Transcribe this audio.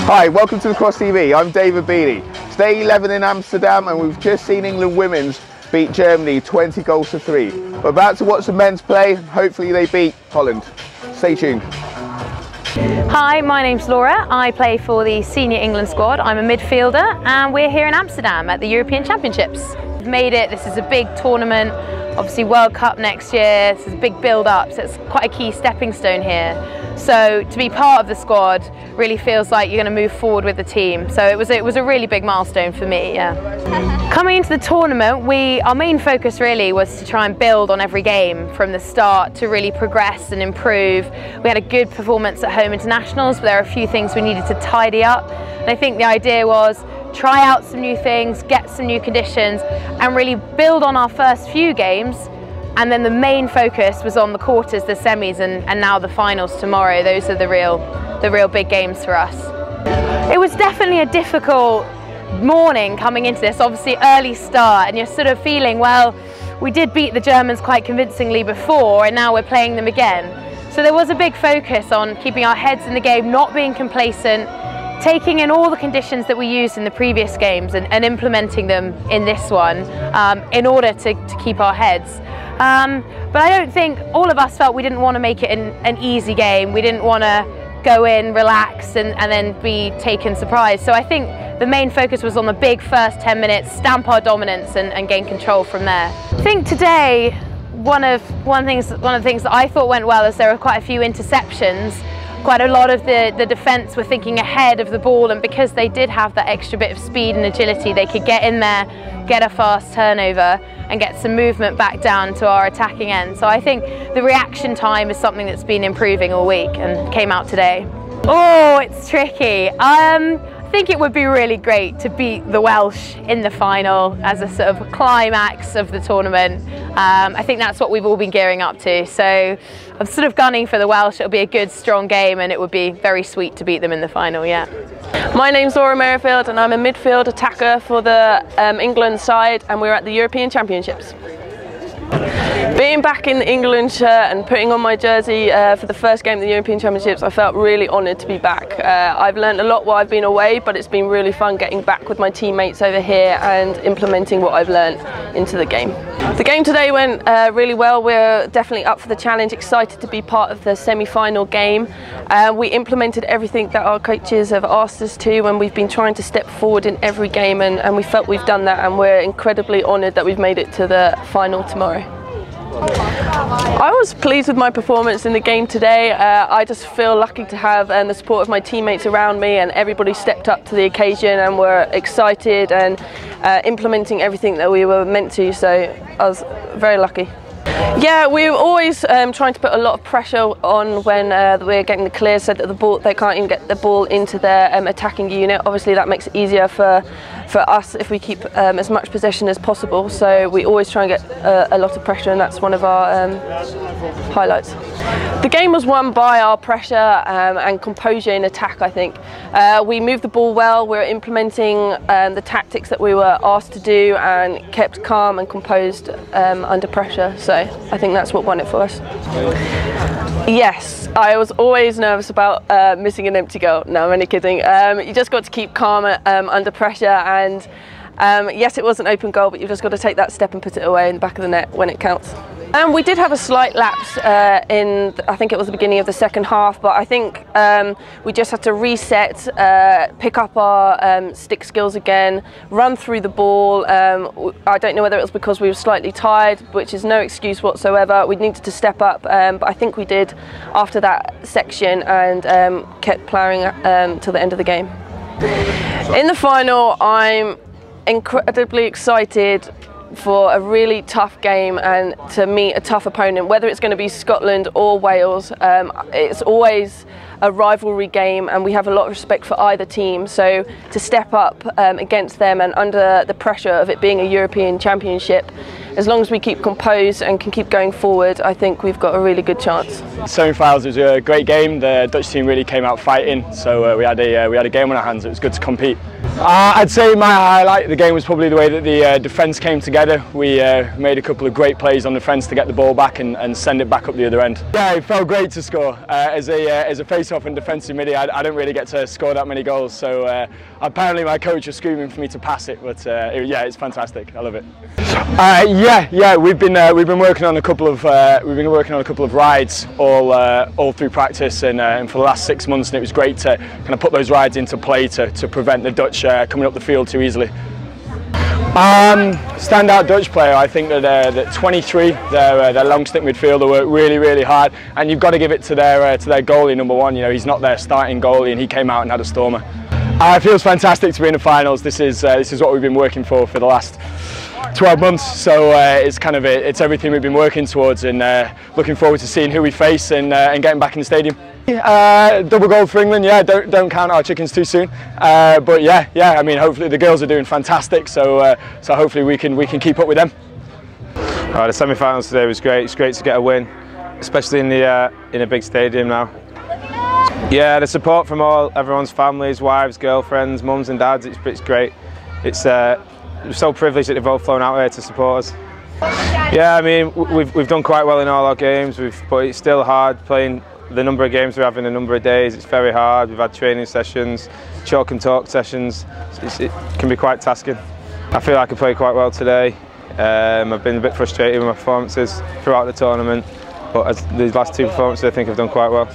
Hi, welcome to Lacrosse TV. I'm David Beattie. It's day 11 in Amsterdam and we've just seen England women's beat Germany 20 goals to 3. We're about to watch the men's play. Hopefully they beat Holland. Stay tuned. Hi, my name's Laura. I play for the senior England squad. I'm a midfielder and we're here in Amsterdam at the European Championships. We've made it. This is a big tournament. Obviously World Cup next year. This is a big build-up, so it's quite a key stepping stone here. So to be part of the squad really feels like you're going to move forward with the team. So it was a really big milestone for me, yeah. Coming into the tournament, our main focus really was to try and build on every game from the start to really progress and improve. We had a good performance at home internationals, but there are a few things we needed to tidy up. And I think the idea was try out some new things, get some new conditions, and really build on our first few games. And then the main focus was on the quarters, the semis, and now the finals tomorrow. Those are the real big games for us. It was definitely a difficult morning coming into this, obviously early start, and you're sort of feeling, well, we did beat the Germans quite convincingly before and now we're playing them again. So there was a big focus on keeping our heads in the game, not being complacent, taking in all the conditions that we used in the previous games and implementing them in this one in order to keep our heads. But I don't think all of us felt we didn't want to make it an easy game. We didn't want to go in, relax and then be taken surprise. So I think the main focus was on the big first 10 minutes, stamp our dominance and gain control from there. I think today one of the things that I thought went well is there were quite a few interceptions. Quite a lot of the defence were thinking ahead of the ball, and because they did have that extra bit of speed and agility, they could get in there, get a fast turnover and get some movement back down to our attacking end. So I think the reaction time is something that's been improving all week and came out today. Oh, it's tricky. I think it would be really great to beat the Welsh in the final as a sort of climax of the tournament. I think that's what we've all been gearing up to. So I'm sort of gunning for the Welsh. It'll be a good, strong game and it would be very sweet to beat them in the final, yeah. My name's Laura Merrifield and I'm a midfield attacker for the England side, and we're at the European Championships. Being back in the England shirt and putting on my jersey for the first game of the European Championships, I felt really honoured to be back. I've learned a lot while I've been away, but it's been really fun getting back with my teammates over here and implementing what I've learned into the game. The game today went really well. We're definitely up for the challenge, excited to be part of the semi-final game. We implemented everything that our coaches have asked us to, and we've been trying to step forward in every game, and we felt we've done that, and we're incredibly honoured that we've made it to the final tomorrow. I was pleased with my performance in the game today. I just feel lucky to have the support of my teammates around me, and everybody stepped up to the occasion and were excited and implementing everything that we were meant to, so I was very lucky. Yeah, we're always trying to put a lot of pressure on when we're getting the clear, so that they can't even get the ball into their attacking unit. Obviously that makes it easier for us if we keep as much possession as possible, so we always try and get a lot of pressure, and that's one of our highlights. The game was won by our pressure and composure in attack, I think. We moved the ball well, we were implementing the tactics that we were asked to do and kept calm and composed under pressure, so I think that's what won it for us. Yes, I was always nervous about missing an empty goal. No, I'm only kidding. You just got to keep calm under pressure, and yes, it was an open goal, but you've just got to take that step and put it away in the back of the net when it counts. We did have a slight lapse I think it was the beginning of the second half, but I think we just had to reset, pick up our stick skills again, run through the ball. I don't know whether it was because we were slightly tired, which is no excuse whatsoever. We needed to step up, but I think we did after that section, and kept ploughing till the end of the game. In the final, I'm incredibly excited for a really tough game and to meet a tough opponent, whether it's going to be Scotland or Wales. It's always a rivalry game and we have a lot of respect for either team, so to step up against them and under the pressure of it being a European Championship, as long as we keep composed and can keep going forward, I think we've got a really good chance. Semi-finals was a great game. The Dutch team really came out fighting, so we had a game on our hands. It was good to compete. I'd say my highlight of the game was probably the way that the defence came together. We made a couple of great plays on defence to get the ball back and send it back up the other end. Yeah, it felt great to score. As a face-off and defensive midi, I don't really get to score that many goals, so apparently my coach was screaming for me to pass it, but yeah, it's fantastic. I love it. Yeah, we've been working on a couple of rides all through practice and for the last 6 months, and it was great to kind of put those rides into play to prevent the Dutch coming up the field too easily. Standout Dutch player, I think that 23, their long stick midfielder, worked really hard, and you've got to give it to their goalie, number one. You know, he's not their starting goalie, and he came out and had a stormer. It feels fantastic to be in the finals. This is what we've been working for the last 12 months, so it's everything we've been working towards, and looking forward to seeing who we face and getting back in the stadium. Double goal for England. Yeah, don't count our chickens too soon. But yeah. I mean, hopefully the girls are doing fantastic. So hopefully we can keep up with them. The semi-finals today was great. It's great to get a win, especially in a big stadium now. Yeah, the support from everyone's families, wives, girlfriends, mums and dads. It's great. We're so privileged that they've all flown out here to support us. Yeah, I mean, we've done quite well in all our games, but it's still hard playing the number of games we have in a number of days. It's very hard. We've had training sessions, chalk and talk sessions. It can be quite tasking. I feel like I played quite well today. I've been a bit frustrated with my performances throughout the tournament, but these last two performances I think I've done quite well.